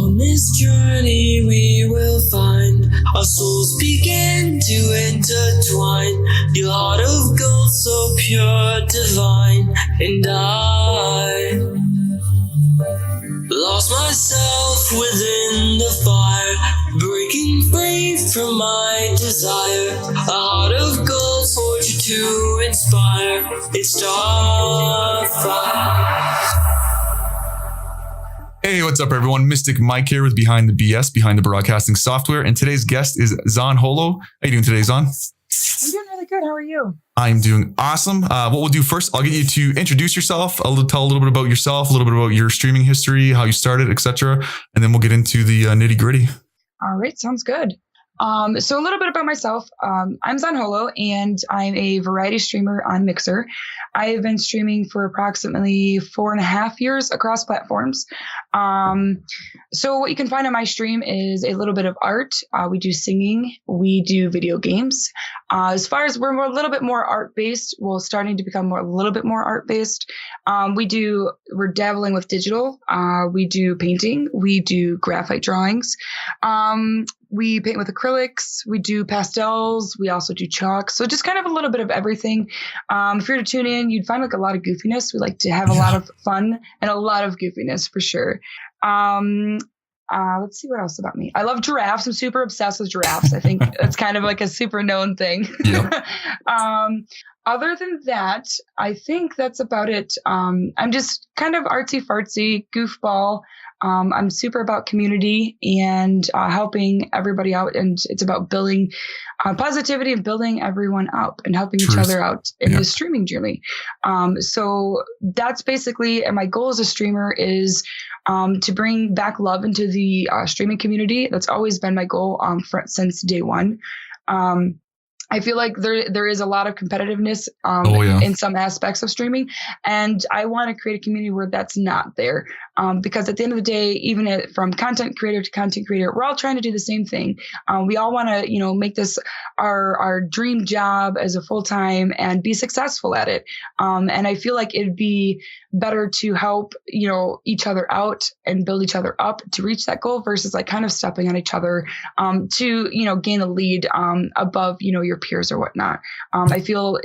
On this journey we will find our souls begin to intertwine. Your heart of gold, so pure, divine, and I lost myself within the fire, breaking free from my desire. A heart of gold forged to inspire. It's Starfire. Hey, what's up, everyone? Mystic Mike here with Behind the BS, Behind the Broadcasting Software. And today's guest is Zonholo. How you doing today, Zon? I'm doing really good. How are you? I'm doing awesome. What we'll do first, I'll get you to introduce yourself, tell a little bit about yourself, a little bit about your streaming history, how you started, etc. And then we'll get into the nitty gritty. All right. Sounds good. So a little bit about myself. I'm Zonholo, and I'm a variety streamer on Mixer. I have been streaming for approximately 4.5 years across platforms. So what you can find on my stream is a little bit of art. We do singing. We do video games. As far as we're a little bit more art-based, we're starting to become a little bit more art-based. We're dabbling with digital. We do painting. We do graphite drawings. We paint with acrylics. We do pastels. We also do chalk. So just kind of a little bit of everything. If you were to tune in, you'd find like a lot of goofiness. We like to have a lot of fun and a lot of goofiness for sure. Let's see what else about me. I love giraffes. I'm super obsessed with giraffes. I think that's kind of like a super known thing. Yep. Other than that, I think that's about it. I'm just kind of artsy fartsy, goofball. I'm super about community and helping everybody out. And it's about building positivity and building everyone up and helping each other out in the streaming journey. So that's basically, and my goal as a streamer is to bring back love into the streaming community. That's always been my goal since day one. I feel like there is a lot of competitiveness in some aspects of streaming, and I want to create a community where that's not there. Because at the end of the day, even from content creator to content creator, we're all trying to do the same thing. We all want to, make this our dream job as a full time and be successful at it. And I feel like it'd be better to help each other out and build each other up to reach that goal versus like kind of stepping on each other to gain a lead above your peers or whatnot. I feel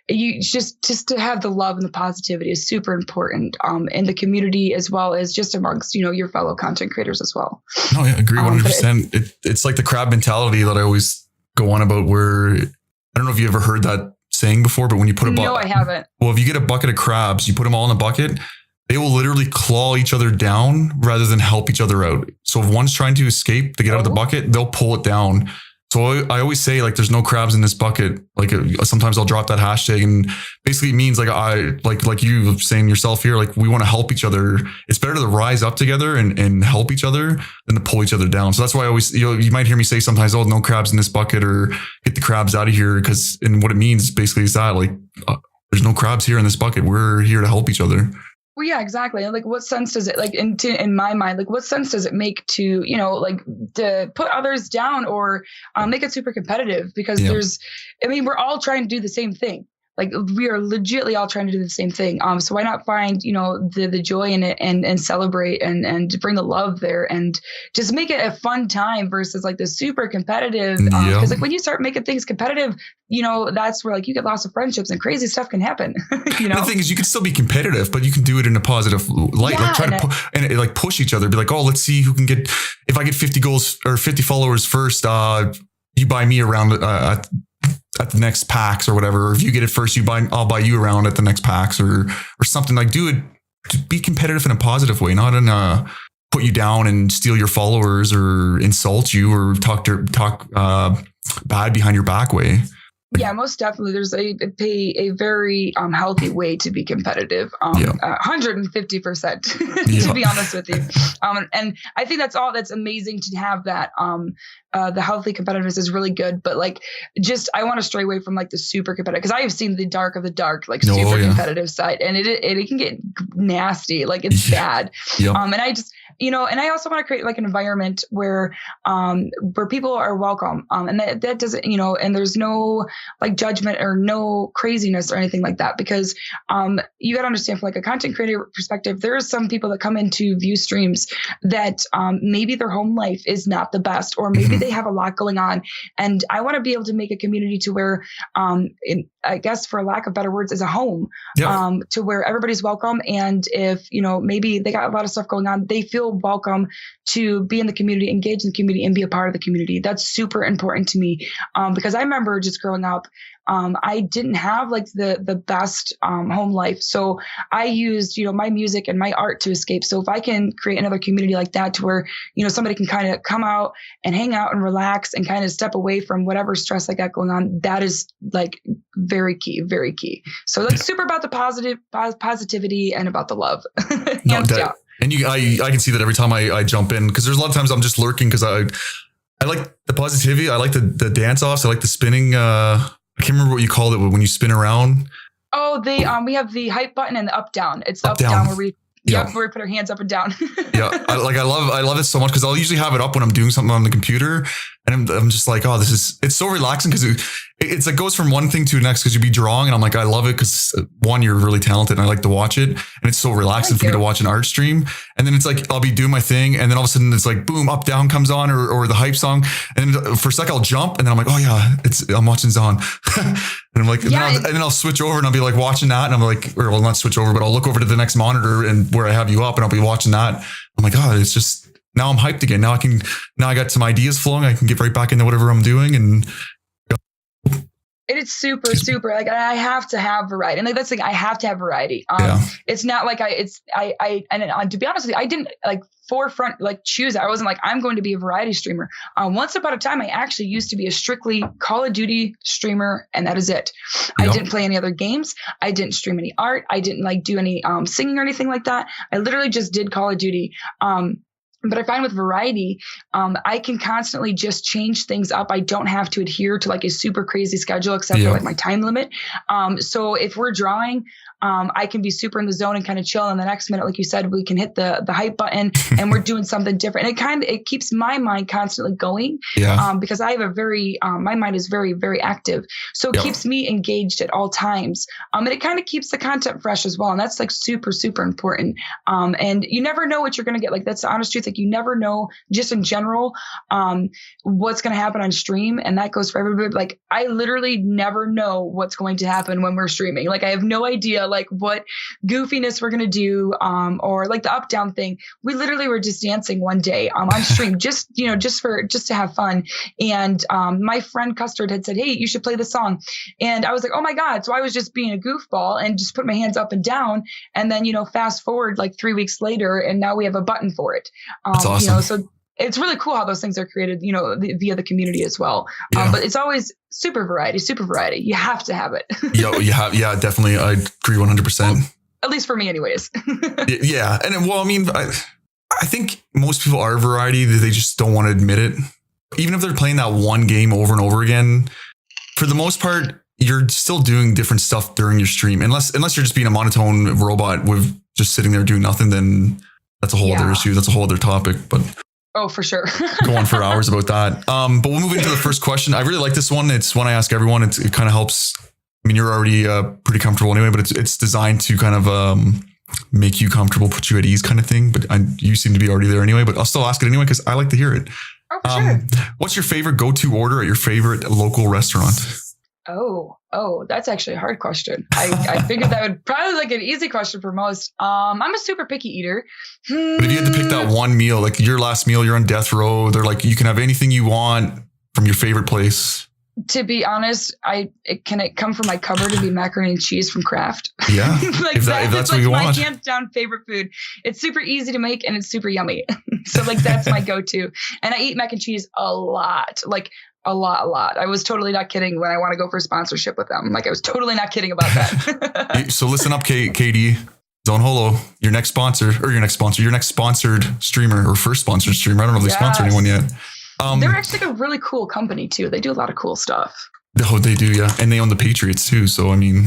you just to have the love and the positivity is super important in the community as well as just amongst your fellow content creators as well. No, I agree 100%. It's like the crab mentality that I always go on about, where I don't know if you ever heard that saying before, but when you put No, I haven't. Well, if you get a bucket of crabs, you put them all in a bucket, they will literally claw each other down rather than help each other out. So if one's trying to escape to get out of the bucket, they'll pull it down. So I always say, like, there's no crabs in this bucket. Like sometimes I'll drop that hashtag, and basically it means like you saying yourself here, like we want to help each other. It's better to rise up together and help each other than to pull each other down. So that's why I always, you might hear me say sometimes, oh, no crabs in this bucket, or get the crabs out of here. And what it means basically is that there's no crabs here in this bucket. We're here to help each other. Well, yeah, exactly. Like, what sense does it, in my mind, like, what sense does it make to, to put others down or make it super competitive? Because we're all trying to do the same thing. Like, we are legitimately all trying to do the same thing. So why not find, the joy in it and celebrate and bring the love there and just make it a fun time versus like the super competitive. Because like when you start making things competitive, that's where like you get lots of friendships and crazy stuff can happen. The thing is, you can still be competitive, but you can do it in a positive light. Yeah, like try to push each other. Be like, oh, let's see who can get. If I get 50 goals or 50 followers first, you buy me around at the next PAX or whatever. Or if you get it first, I'll buy you around at the next PAX or something. Like, do it, be competitive in a positive way, not in a put you down and steal your followers or insult you or talk bad behind your back way. Yeah, most definitely. There's a very healthy way to be competitive, 150%, to be honest with you. And I think that's amazing to have that. The healthy competitiveness is really good, but like, I want to stray away from like the super competitive, because I have seen the dark of the dark, like competitive side, and it can get nasty. Like, it's bad. Yep. And and I also want to create like an environment where people are welcome. And that doesn't, and there's no like judgment or no craziness or anything like that, because you got to understand from like a content creator perspective, there are some people that come in to view streams that maybe their home life is not the best, or maybe they have a lot going on. And I want to be able to make a community to where, I guess for lack of better words, is a home, to where everybody's welcome. And if, maybe they got a lot of stuff going on, they feel welcome to be in the community, engage in the community, and be a part of the community. That's super important to me. Because I remember just growing up, I didn't have like the best home life. So I used, my music and my art to escape. So if I can create another community like that to where, somebody can kind of come out and hang out and relax and kind of step away from whatever stress I got going on, that is like very key, very key. So like super about the positivity and about the love. And I can see that every time I jump in, because there's a lot of times I'm just lurking because I like the positivity. I like the dance offs. I like the spinning. I can't remember what you called it when you spin around. Oh, we have the hype button and the up down. It's up down where we where we put our hands up and down. I love it so much because I'll usually have it up when I'm doing something on the computer, and I'm just like, oh, it's so relaxing because it's like goes from one thing to the next, because you'd be drawing, and I'm like, I love it because one, you're really talented and I like to watch it, and it's so relaxing for me to watch an art stream. And then it's like I'll be doing my thing, and then all of a sudden it's like boom, up down comes on, or the hype song, and then for a sec I'll jump, and then I'm like, oh yeah, I'm watching Zon. And I'm like, and then I'll switch over and I'll be like watching that, and I'm like, or well, not switch over, but I'll look over to the next monitor and where I have you up, and I'll be watching that. I'm like, oh, it's just, now I'm hyped again. Now I got some ideas flowing. I can get right back into whatever I'm doing. And it's super like I have to have variety, and like that's like I have to have variety. It's not like to be honest with you, I didn't like forefront like choose. I wasn't like I'm going to be a variety streamer. Once upon a time, I actually used to be a strictly Call of Duty streamer, and that is it. I didn't play any other games. I didn't stream any art. I didn't like do any singing or anything like that. I literally just did Call of Duty. But I find with variety, I can constantly just change things up. I don't have to adhere to like a super crazy schedule except for like my time limit. So if we're drawing, I can be super in the zone and kind of chill. And the next minute, like you said, we can hit the hype button and we're doing something different. And it keeps my mind constantly going because I have my mind is very, very active. So it keeps me engaged at all times. And it kind of keeps the content fresh as well. And that's like super, super important. And you never know what you're going to get. Like that's the honest truth. Like you never know just in general, what's going to happen on stream. And that goes for everybody. Like I literally never know what's going to happen when we're streaming. Like I have no idea like what goofiness we're going to do, or like the up down thing. We literally were just dancing one day on stream, just to have fun. And my friend Custard had said, hey, you should play the song. And I was like, oh my God. So I was just being a goofball and just put my hands up and down. And then, fast forward like 3 weeks later, and now we have a button for it. That's awesome. So it's really cool how those things are created, via the community as well. But it's always super variety. You have to have it. Yeah, definitely. I agree 100%. Well, at least for me anyways. Yeah. And well, I mean, I think most people are variety. They just don't want to admit it. Even if they're playing that one game over and over again, for the most part, you're still doing different stuff during your stream. Unless you're just being a monotone robot with just sitting there doing nothing, then that's a whole other issue. That's a whole other topic. But oh, for sure. Go on for hours about that. But we'll move into the first question. I really like this one. It's one I ask everyone. It kind of helps. I mean, you're already pretty comfortable anyway, but it's designed to kind of make you comfortable, put you at ease kind of thing. But you seem to be already there anyway, but I'll still ask it anyway because I like to hear it. Oh, for sure. What's your favorite go-to order at your favorite local restaurant? Oh, that's actually a hard question. I figured that would probably like an easy question for most. I'm a super picky eater. But if you had to pick that one meal, like your last meal, you're on death row. They're like, you can have anything you want from your favorite place. To be honest, can it come from my cupboard to be macaroni and cheese from Kraft? Yeah. Like if that's what you want. My hands down favorite food. It's super easy to make and it's super yummy. So like that's my go-to. And I eat mac and cheese a lot. Like a lot. I was totally not kidding when I want to go for sponsorship with them. Like I was totally not kidding about that. So listen up, Katie. Zonholo, your next sponsored streamer or first sponsored streamer. I don't know if they sponsor anyone yet. They're actually like a really cool company too. They do a lot of cool stuff. Oh, they do, yeah. And they own the Patriots too. So I mean,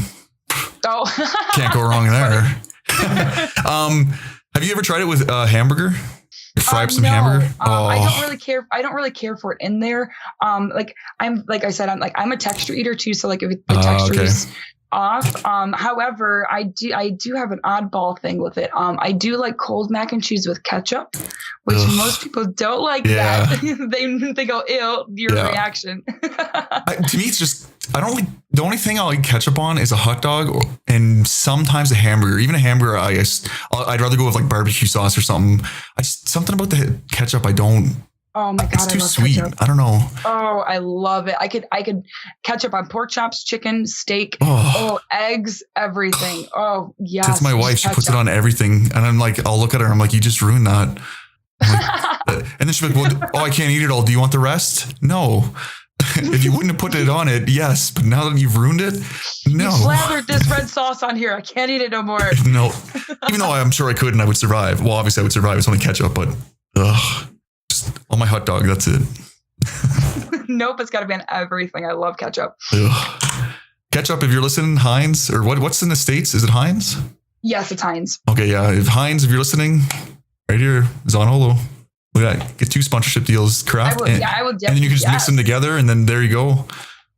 can't go wrong there. Have you ever tried it with a hamburger? Fry up some No, hamburger. I don't really care. I don't really care for it in there. Like I said, I'm a texture eater too. So like if the texture is off. However, I do have an oddball thing with it. I do like cold mac and cheese with ketchup, which most people don't like that. they go, ew, your reaction. To me, it's just, I don't like, the only thing I'll eat ketchup on is a hot dog and sometimes a hamburger. Even a hamburger, I guess I'd rather go with like barbecue sauce or something. Something about the ketchup, I don't. Oh my God. It's too sweet. Ketchup. I don't know. Oh, I love it. I could ketchup on pork chops, chicken, steak, eggs, everything. Oh yes. That's my wife. She puts it on everything. And I'm like, I'll look at her. I'm like, you just ruined that. Like, and then she's like, well, I can't eat it all. Do you want the rest? No. If you wouldn't have put it on it, yes. But now that you've ruined it, no. You slathered this red sauce on here. I can't eat it no more. No. Even though I'm sure I could and I would survive. Well, obviously I would survive. It's only ketchup, but on my hot dog, that's it. Nope, it's got to be on everything. I love ketchup. Ugh. Ketchup, if you're listening, Heinz, or what's in the States? Is it Heinz? Yes, it's Heinz. Okay, yeah. If Heinz, if you're listening, right here, Zonholo. Look at that. Get 2 sponsorship deals, Kraft. I will definitely. And then you can just mix them together, and then there you go.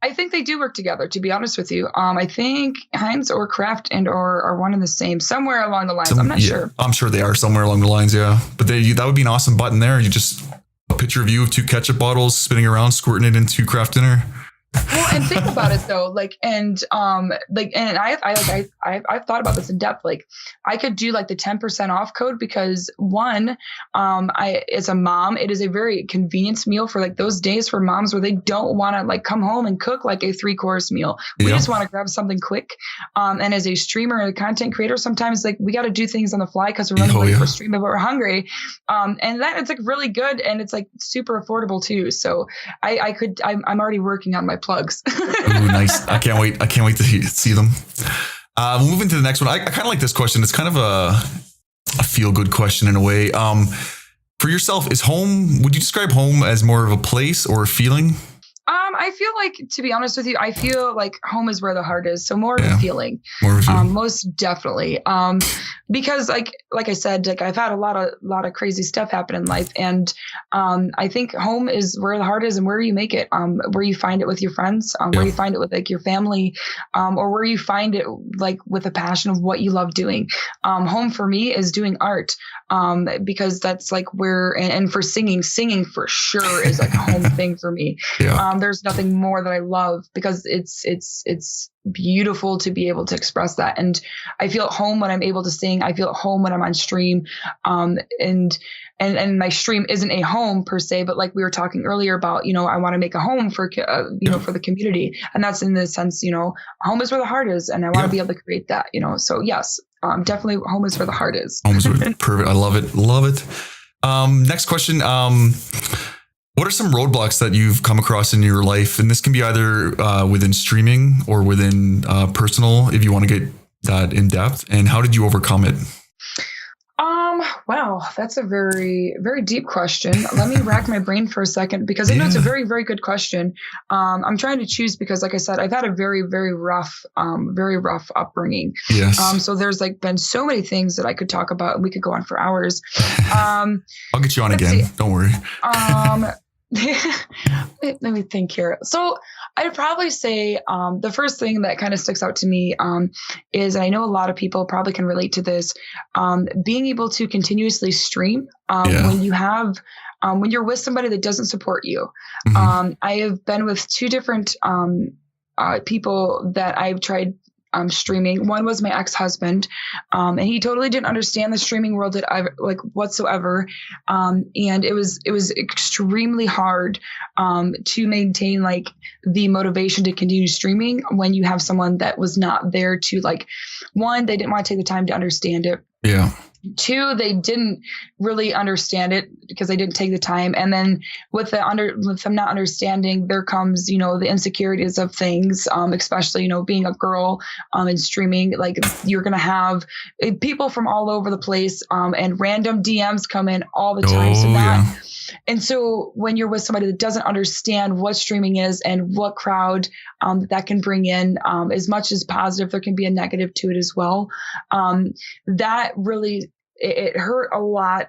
I think they do work together, to be honest with you. I think Heinz or Kraft are one and the same, somewhere along the lines. I'm not sure. I'm sure they are somewhere along the lines, yeah. But that would be an awesome button there. You just a picture of you with 2 ketchup bottles spinning around, squirting it into Kraft dinner. Well, and think about it though, I've thought about this in depth. Like, I could do like the 10% off code because one, as a mom, it is a very convenience meal for like those days for moms where they don't want to like come home and cook like a 3-course meal. We just want to grab something quick. And as a streamer and a content creator, sometimes like we got to do things on the fly because we're running late for streaming, but we're hungry. And that it's like really good and it's like super affordable too. So I'm already working on my plugs. Ooh, nice. I can't wait to see them. Moving to the next one. I kind of like this question. It's kind of a feel good question in a way. For yourself, would you describe home as more of a place or a feeling? I feel like, to be honest with you, I feel like home is where the heart is. So more of a feeling. Most definitely. Because like I said, like I've had a lot of crazy stuff happen in life. And I think home is where the heart is and where you make it, where you find it with your friends, where you find it with like your family, or where you find it like with a passion of what you love doing. Home for me is doing art. Because that's like where, and for singing for sure is like a home thing for me. There's nothing more that I love because it's beautiful to be able to express that. And I feel at home when I'm able to sing. I feel at home when I'm on stream. And my stream isn't a home per se, but like we were talking earlier about, I want to make a home for, for the community. And that's in the sense, home is where the heart is. And I want to be able to create that, so yes, definitely home is where the heart is. Home is perfect. I love it. Love it. Next question. What are some roadblocks that you've come across in your life? And this can be either within streaming or within personal, if you want to get that in depth. And how did you overcome it? Wow, that's a very, very deep question. Let me rack my brain for a second because I know it's a very, very good question. I'm trying to choose because, like I said, I've had a very, very rough upbringing. Yes. So there's like been so many things that I could talk about and we could go on for hours. I'll get you on again. Don't worry. Let me think here. So I'd probably say the first thing that kind of sticks out to me is, and I know a lot of people probably can relate to this, being able to continuously stream when you have when you're with somebody that doesn't support you. I have been with 2 different people that I've tried streaming. One was my ex-husband, and he totally didn't understand the streaming world whatsoever. And it was extremely hard to maintain like the motivation to continue streaming when you have someone that was not there to like, one, they didn't want to take the time to understand it. Yeah. 2, they didn't really understand it because they didn't take the time. And then with them not understanding, there comes, the insecurities of things, especially, being a girl and streaming, like you're going to have people from all over the place and random DMs come in all the time. And so when you're with somebody that doesn't understand what streaming is and what crowd that can bring in, as much as positive, there can be a negative to it as well. That really it hurt a lot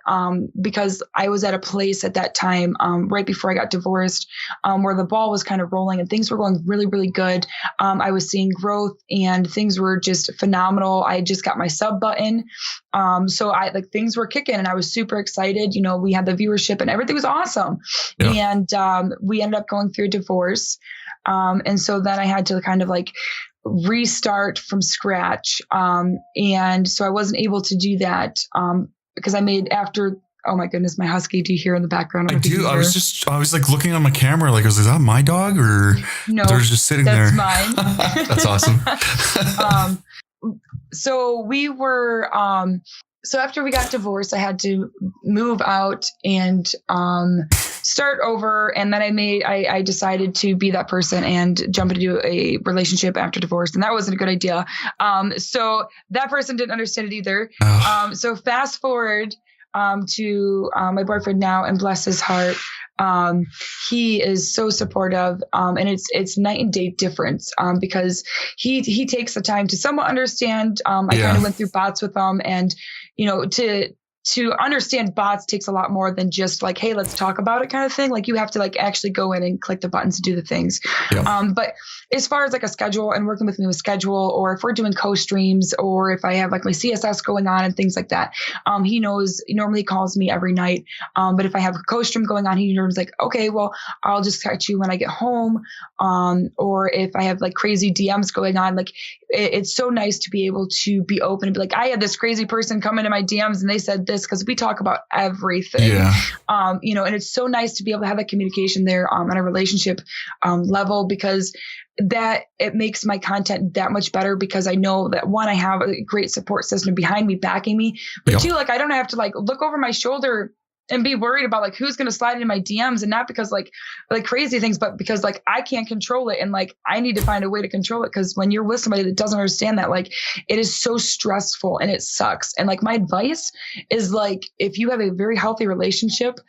because I was at a place at that time, right before I got divorced, where the ball was kind of rolling and things were going really, really good. I was seeing growth and things were just phenomenal. I just got my sub button. So things were kicking and I was super excited. You know, we had the viewership and everything was awesome. Yeah. And we ended up going through a divorce. And so then I had to kind of like restart from scratch. And so I wasn't able to do that because I made after. Oh my goodness, my husky. Do you hear in the background? I do. I was like looking on my camera, like, is that my dog or no? They're just sitting there. That's mine. That's awesome. So we were. So after we got divorced, I had to move out and start over. And then I decided to be that person and jump into a relationship after divorce. And that wasn't a good idea. So that person didn't understand it either. So fast forward to my boyfriend now, and bless his heart. He is so supportive. And it's night and day difference, because he takes the time to somewhat understand. I kind of went through bots with him, and, you know, to understand bots takes a lot more than just like, hey, let's talk about it kind of thing. Like you have to like actually go in and click the buttons to do the things. Yeah. But as far as like a schedule and working with me with schedule, or if we're doing co-streams, or if I have like my CSS going on and things like that, he normally calls me every night. But if I have a co-stream going on, he normally like, okay, well, I'll just catch you when I get home. Or if I have like crazy DMs going on, like it's so nice to be able to be open and be like, I had this crazy person come into my DMs and they said this, because we talk about everything. You know, and it's so nice to be able to have that communication there on a relationship level, because that it makes my content that much better, because I know that one, I have a great support system behind me, backing me, but two, like I don't have to like look over my shoulder and be worried about like who's going to slide into my DMs, and not because like crazy things, but because like I can't control it, and like I need to find a way to control it, because when you're with somebody that doesn't understand that, like it is so stressful and it sucks. And like my advice is like, if you have a very healthy relationship,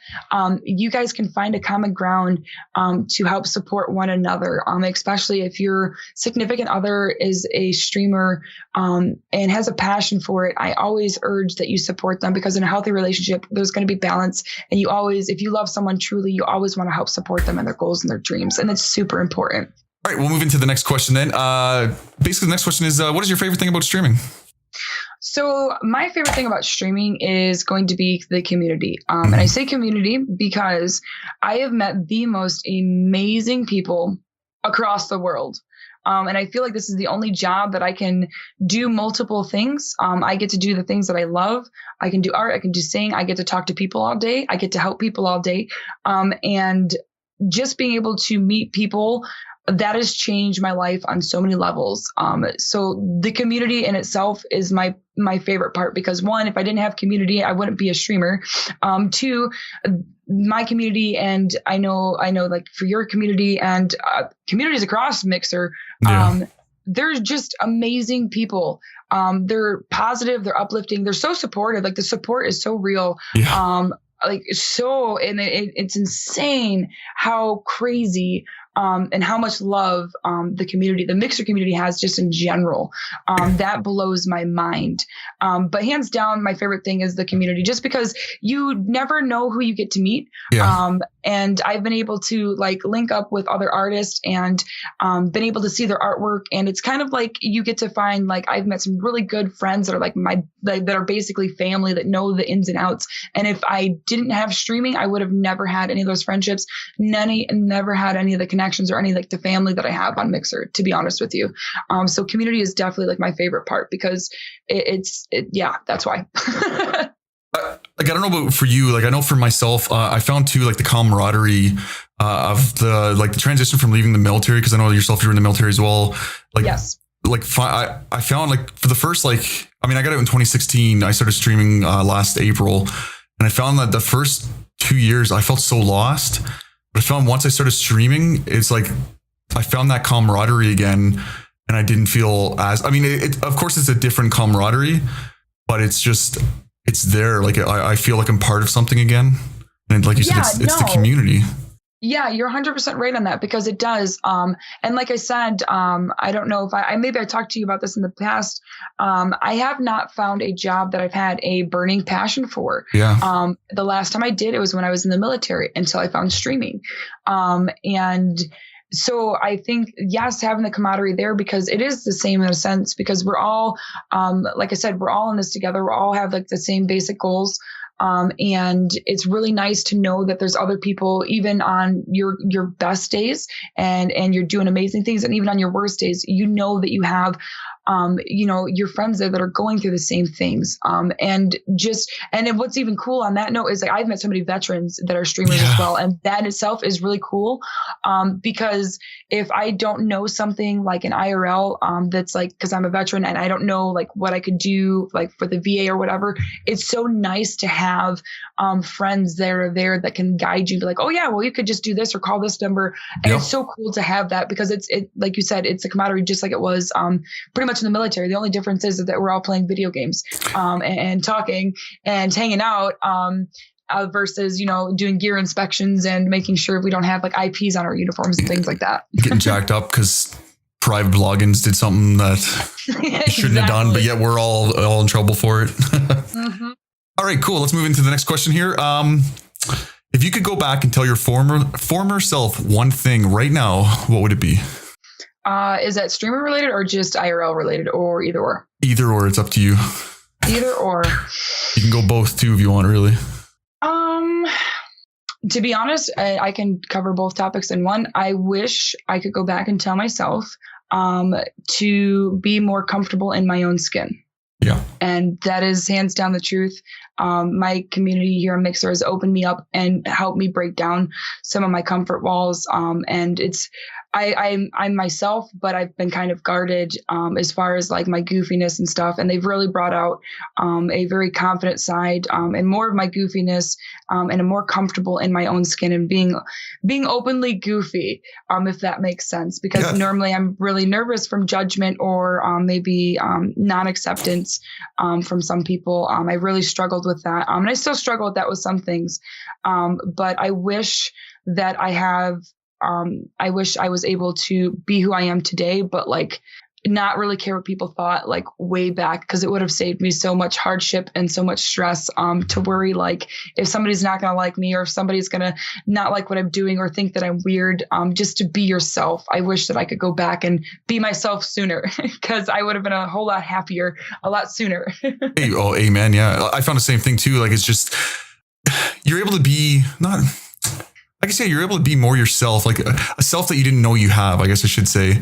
you guys can find a common ground to help support one another, especially if your significant other is a streamer and has a passion for it. I always urge that you support them, because in a healthy relationship there's going to be balance. And you always, if you love someone truly, you always want to help support them in their goals and their dreams. And it's super important. All right, we'll move into the next question then. Basically, the next question is, what is your favorite thing about streaming? So my favorite thing about streaming is going to be the community. And I say community because I have met the most amazing people across the world. And I feel like this is the only job that I can do multiple things. I get to do the things that I love. I can do art. I can do sing. I get to talk to people all day. I get to help people all day. And just being able to meet people, that has changed my life on so many levels. So the community in itself is my favorite part, because one, if I didn't have community, I wouldn't be a streamer. Two, my community, and I know like for your community and communities across Mixer, they're just amazing people. They're positive, they're uplifting, they're so supportive. Like the support is so real. And it's insane how crazy and how much love the Mixer community has just in general. That blows my mind. But hands down, my favorite thing is the community, just because you never know who you get to meet. And I've been able to like link up with other artists and been able to see their artwork. And it's kind of like you get to find, like, I've met some really good friends that are like that are basically family, that know the ins and outs. And if I didn't have streaming, I would have never had any of those friendships, never had any of the connections or any like the family that I have on Mixer, to be honest with you. So community is definitely like my favorite part, because that's why. Like, I don't know about for you, like I know for myself, I found too, like the camaraderie of the transition from leaving the military, because I know yourself, you were in the military as well. Like, yes. Like I found, like, for the first, like, I mean, I got out in 2016. I started streaming last April, and I found that the first 2 years I felt so lost. But I found once I started streaming, it's like I found that camaraderie again, and I didn't feel as, I mean, of course it's a different camaraderie, but it's there. Like I feel like I'm part of something again. And like you said, it's the community. Yeah, you're 100% right on that because it does. And like I said, I don't know if maybe I talked to you about this in the past. I have not found a job that I've had a burning passion for. Yeah. The last time I did, it was when I was in the military until I found streaming. And so I think, yes, having the camaraderie there because it is the same in a sense because we're all, like I said, we're all in this together. We all have like the same basic goals. And it's really nice to know that there's other people, even on your best days and you're doing amazing things. And even on your worst days, you know that you have, your friends there that are going through the same things. And what's even cool on that note is like, I've met so many veterans that are streamers as well. And that itself is really cool. Because if I don't know something like an IRL, that's like, cause I'm a veteran and I don't know like what I could do like for the VA or whatever, it's so nice to have, friends that can guide you, be like, oh yeah, well you could just do this or call this number. And it's so cool to have that because it, like you said, it's a camaraderie just like it was, pretty much in the military. The only difference is that we're all playing video games, and talking and hanging out, versus, doing gear inspections and making sure we don't have like IPs on our uniforms and things like that. Getting jacked up because private logins did something that shouldn't have done, but yet we're all in trouble for it. Mm-hmm. All right, cool. Let's move into the next question here. If you could go back and tell your former self one thing right now, what would it be? Is that streamer related or just IRL related or either or? Either or, it's up to you. Either or. You can go both too if you want, really. To be honest, I can cover both topics in one. I wish I could go back and tell myself to be more comfortable in my own skin. Yeah. And that is hands down the truth. My community here in Mixer has opened me up and helped me break down some of my comfort walls. And I'm myself, but I've been kind of guarded as far as like my goofiness and stuff. And they've really brought out a very confident side and more of my goofiness and I'm more comfortable in my own skin and being openly goofy, if that makes sense. Because normally I'm really nervous from judgment or maybe non-acceptance from some people. I really struggled with that. And I still struggle with that with some things. But I wish that I wish I was able to be who I am today, but like not really care what people thought like way back because it would have saved me so much hardship and so much stress to worry like if somebody's not going to like me or if somebody's going to not like what I'm doing or think that I'm weird, just to be yourself. I wish that I could go back and be myself sooner because I would have been a whole lot happier a lot sooner. Oh, amen. Yeah. I found the same thing too. Like it's just, you're able to be like I say, you're able to be more yourself, like a self that you didn't know you have, I guess I should say.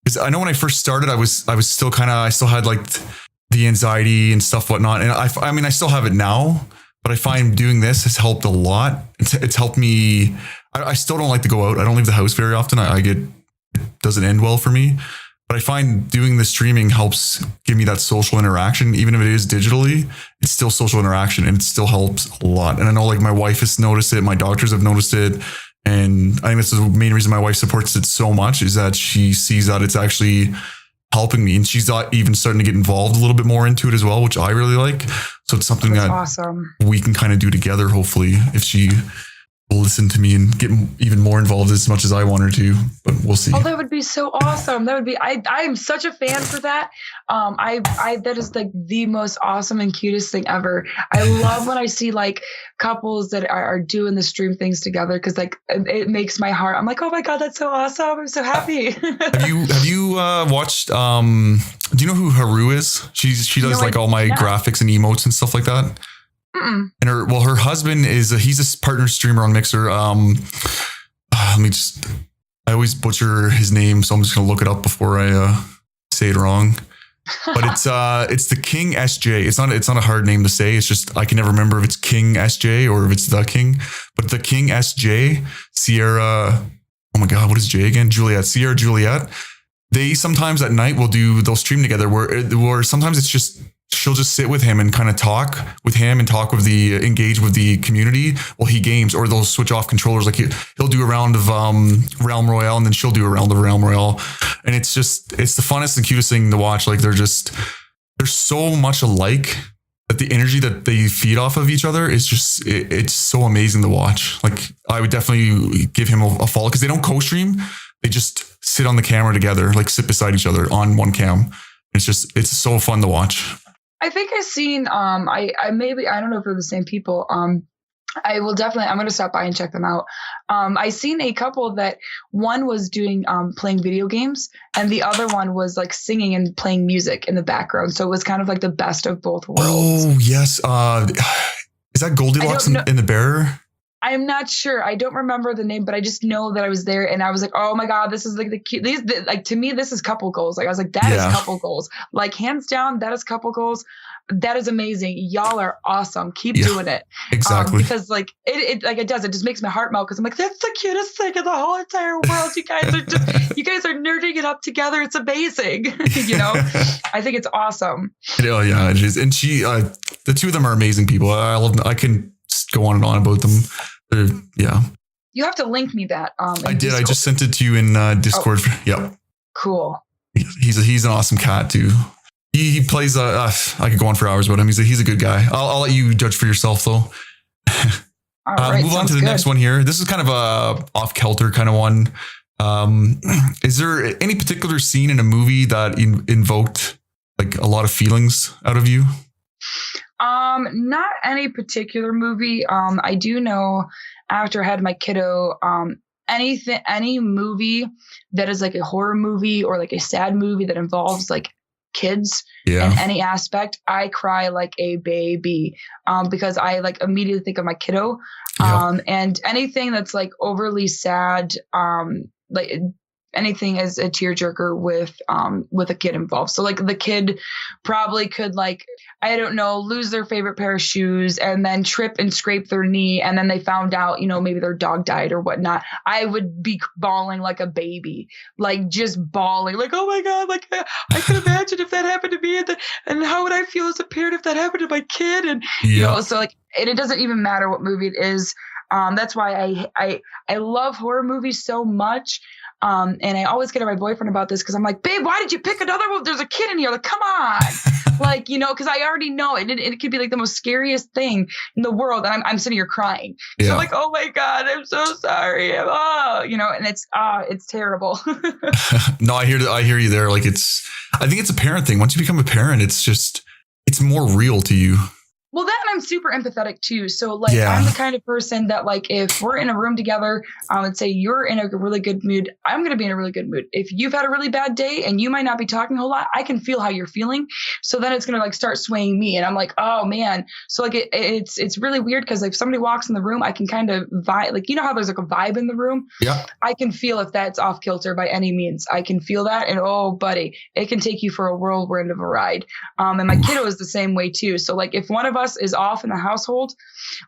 Because I know when I first started, I was still I still had like the anxiety and stuff, whatnot. And I mean, I still have it now, but I find doing this has helped a lot. It's helped me. I still don't like to go out. I don't leave the house very often. It doesn't end well for me. But I find doing the streaming helps give me that social interaction. Even if it is digitally, it's still social interaction and it still helps a lot. And I know like my wife has noticed it. My doctors have noticed it. And I think this is the main reason my wife supports it so much is that she sees that it's actually helping me. And she's even starting to get involved a little bit more into it as well, which I really like. So it's something that awesome. We can kind of do together, hopefully, if she will listen to me and get even more involved as much as I want her to, but we'll see. Oh, that would be so awesome. That would be, I am such a fan for that. That is like the most awesome and cutest thing ever. I love when I see like couples that are doing the stream things together. Cause like it makes my heart, I'm like, oh my God, that's so awesome. I'm so happy. Have you watched, do you know who Haru is? She does like all my graphics and emotes and stuff like that. Mm-mm. And her husband he's a partner streamer on Mixer. I always butcher his name, so I'm just gonna look it up before I say it wrong. But it's the King SJ. It's not a hard name to say. It's just I can never remember if it's King SJ or if it's the King. But the King SJ, Sierra. Oh my God, what is J again? Juliet, Sierra Juliet. They sometimes at night they'll stream together where sometimes it's just. She'll just sit with him and kind of talk with him and engage with the community while he games, or they'll switch off controllers. Like he'll do a round of Realm Royale and then she'll do a round of Realm Royale. And it's the funnest and cutest thing to watch. Like they're so much alike but the energy that they feed off of each other is just, it's so amazing to watch. Like I would definitely give him a follow because they don't co-stream. They just sit on the camera together, like sit beside each other on one cam. It's so fun to watch. I think I've seen, I don't know if they're the same people. I'm going to stop by and check them out. I seen a couple that one was doing, playing video games and the other one was like singing and playing music in the background. So it was kind of like the best of both worlds. Oh yes. Is that Goldilocks in the Bear? I'm not sure. I don't remember the name, but I just know that I was there and I was like, oh my God, this is like the cute. Like to me, this is couple goals. Like I was like, that is couple goals. Like hands down, that is couple goals. That is amazing. Y'all are awesome. Keep doing it. Exactly. Because like it just makes my heart melt because I'm like, that's the cutest thing in the whole entire world. You guys are nerding it up together. It's amazing. I think it's awesome. Oh yeah, it is. And the two of them are amazing people. I love them. I can go on and on about them. You have to link me that. I did. Discord. I just sent it to you in Discord. Oh. Yep. Cool. He's an awesome cat too. He plays. I could go on for hours about him. He's a good guy. I'll let you judge for yourself though. All right, move on to the next one here. This is kind of a off kilter kind of one. Is there any particular scene in a movie that invoked like a lot of feelings out of you? Not any particular movie. I do know after I had my kiddo, any movie that is like a horror movie or like a sad movie that involves like kids in any aspect, I cry like a baby, because I like immediately think of my kiddo, and anything that's like overly sad, like anything as a tearjerker with a kid involved. So like the kid probably could like, I don't know, lose their favorite pair of shoes and then trip and scrape their knee. And then they found out, maybe their dog died or whatnot. I would be bawling like a baby, like just bawling like, oh my God, like I can imagine if that happened to me and how would I feel as a parent if that happened to my kid? And, so like, it doesn't even matter what movie it is. That's why I love horror movies so much. And I always get at my boyfriend about this because I'm like, babe, why did you pick another one? There's a kid in here. Like, come on. Like, because I already know it. It could be like the most scariest thing in the world. And I'm sitting here crying. So I'm like, oh my God, I'm so sorry. And it's terrible. No, I hear you there. Like I think it's a parent thing. Once you become a parent, it's more real to you. Well, that and I'm super empathetic too. So like, I'm the kind of person that like, if we're in a room together, I would say you're in a really good mood. I'm going to be in a really good mood. If you've had a really bad day and you might not be talking a whole lot, I can feel how you're feeling. So then it's going to like start swaying me. And I'm like, oh man. So like, it's really weird because if somebody walks in the room, I can kind of vibe, like, how there's like a vibe in the room. Yeah. I can feel if that's off kilter by any means. I can feel that. And oh buddy, it can take you for a whirlwind of a ride. And my kiddo is the same way too. So like, if one of us is off in the household,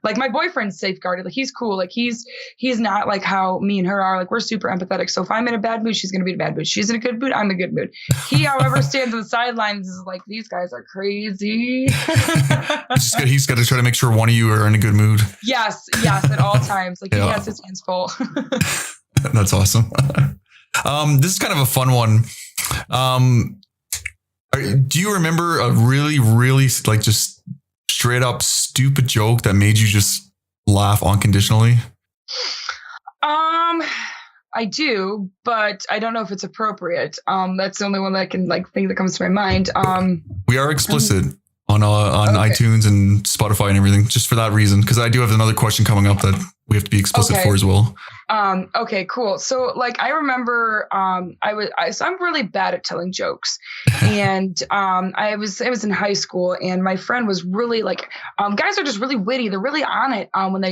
like my boyfriend's safeguarded, like he's cool, like he's not like how me and her are, like we're super empathetic. So if I'm in a bad mood, she's gonna be in a bad mood. She's in a good mood, I'm in a good mood. He, however, stands on the sidelines is like, these guys are crazy. He's got to try to make sure one of you are in a good mood. Yes, at all times. Like he has his hands full. That's awesome. This is kind of a fun one. Do you remember a really, really like just straight up stupid joke that made you just laugh unconditionally? I do, but I don't know if it's appropriate. That's the only one that I can like think that comes to my mind. We are explicit on iTunes and Spotify and everything, just for that reason, because I do have another question coming up that we have to be explicit for as well. Okay, cool. So like, I remember, so I'm really bad at telling jokes, and, I was in high school and my friend was really like, guys are just really witty. They're really on it,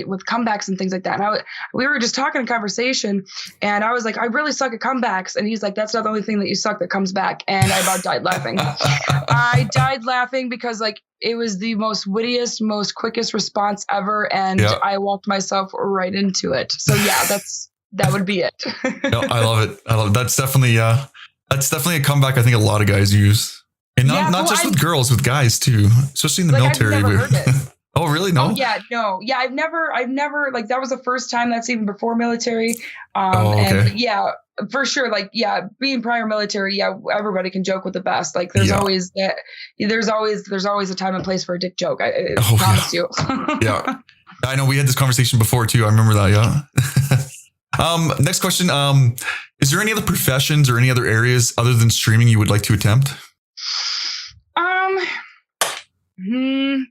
with comebacks and things like that. And we were just talking in conversation and I was like, I really suck at comebacks. And he's like, that's not the only thing that you suck that comes back. And I about died laughing. I died laughing because like, it was the most wittiest, most quickest response ever. And I walked myself right into it. So that would be it. No, I love it. That's definitely a comeback I think a lot of guys use. And not just with girls, with guys too, especially in the military. Oh, really? No. Oh yeah, no, yeah. I've never like that was the first time. That's even before military. Okay. And yeah, for sure. Like yeah, being prior military, yeah, everybody can joke with the best. Like there's always that. There's always a time and place for a dick joke. I promise you. Yeah. I know we had this conversation before too. I remember that. Yeah. Next question. Is there any other professions or any other areas other than streaming you would like to attempt?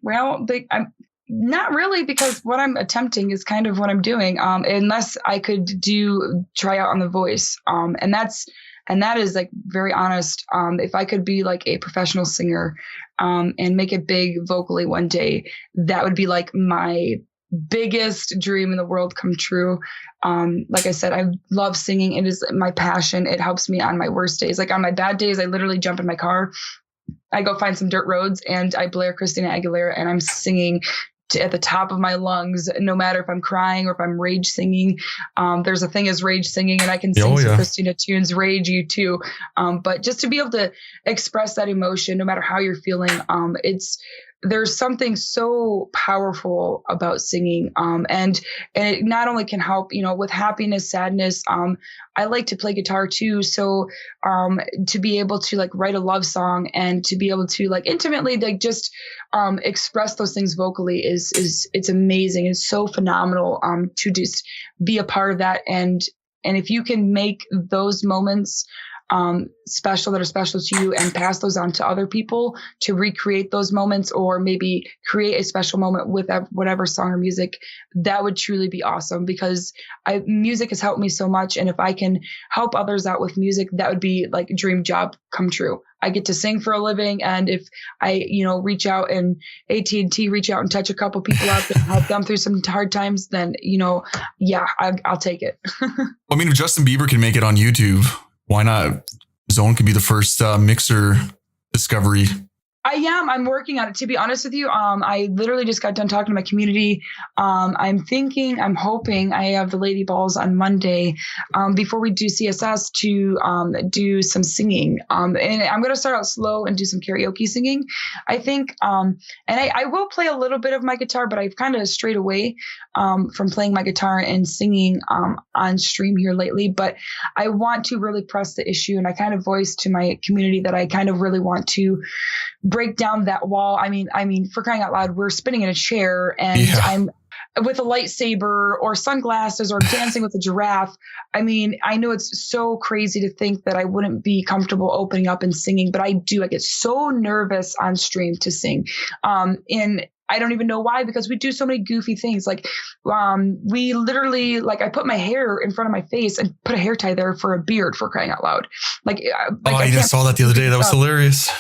Well, I'm not really, because what I'm attempting is kind of what I'm doing. Unless I could try out on The Voice. And that is like very honest. If I could be like a professional singer, and make it big vocally one day, that would be like my biggest dream in the world come true. Like I said, I love singing. It is my passion. It helps me on my worst days. Like on my bad days, I literally jump in my car, I go find some dirt roads, and I blare Christina Aguilera, and I'm singing at the top of my lungs, no matter if I'm crying or if I'm rage singing. There's a thing as rage singing, and I can sing some Christina tunes, Rage You Too. But just to be able to express that emotion, no matter how you're feeling, there's something so powerful about singing. And it not only can help, with happiness, sadness. I like to play guitar too. So, to be able to like write a love song and to be able to like intimately like just, express those things vocally it's amazing. It's so phenomenal, to just be a part of that. And if you can make those moments, special that are special to you and pass those on to other people to recreate those moments, or maybe create a special moment with whatever song or music, that would truly be awesome, because music has helped me so much. And if I can help others out with music, that would be like a dream job come true. I get to sing for a living. And if I, reach out and AT&T reach out and touch a couple people out there and help them through some hard times, then, yeah, I'll take it. I mean, if Justin Bieber can make it on YouTube, why not? Zone could be the first mixer discovery. I'm working on it, to be honest with you. I literally just got done talking to my community. I'm hoping I have the lady balls on Monday, before we do CSS to, do some singing. And I'm going to start out slow and do some karaoke singing, I think. And I will play a little bit of my guitar, but I've kind of strayed away, from playing my guitar and singing, on stream here lately. But I want to really press the issue. And I kind of voiced to my community that I kind of really want to break down that wall. I mean, for crying out loud, we're spinning in a chair and I'm with a lightsaber or sunglasses or dancing with a giraffe. I mean, I know it's so crazy to think that I wouldn't be comfortable opening up and singing, but I do. I get so nervous on stream to sing. And I don't even know why, because we do so many goofy things. Like, we literally, like, I put my hair in front of my face and put a hair tie there for a beard, for crying out loud. I just saw that the other day. That was hilarious.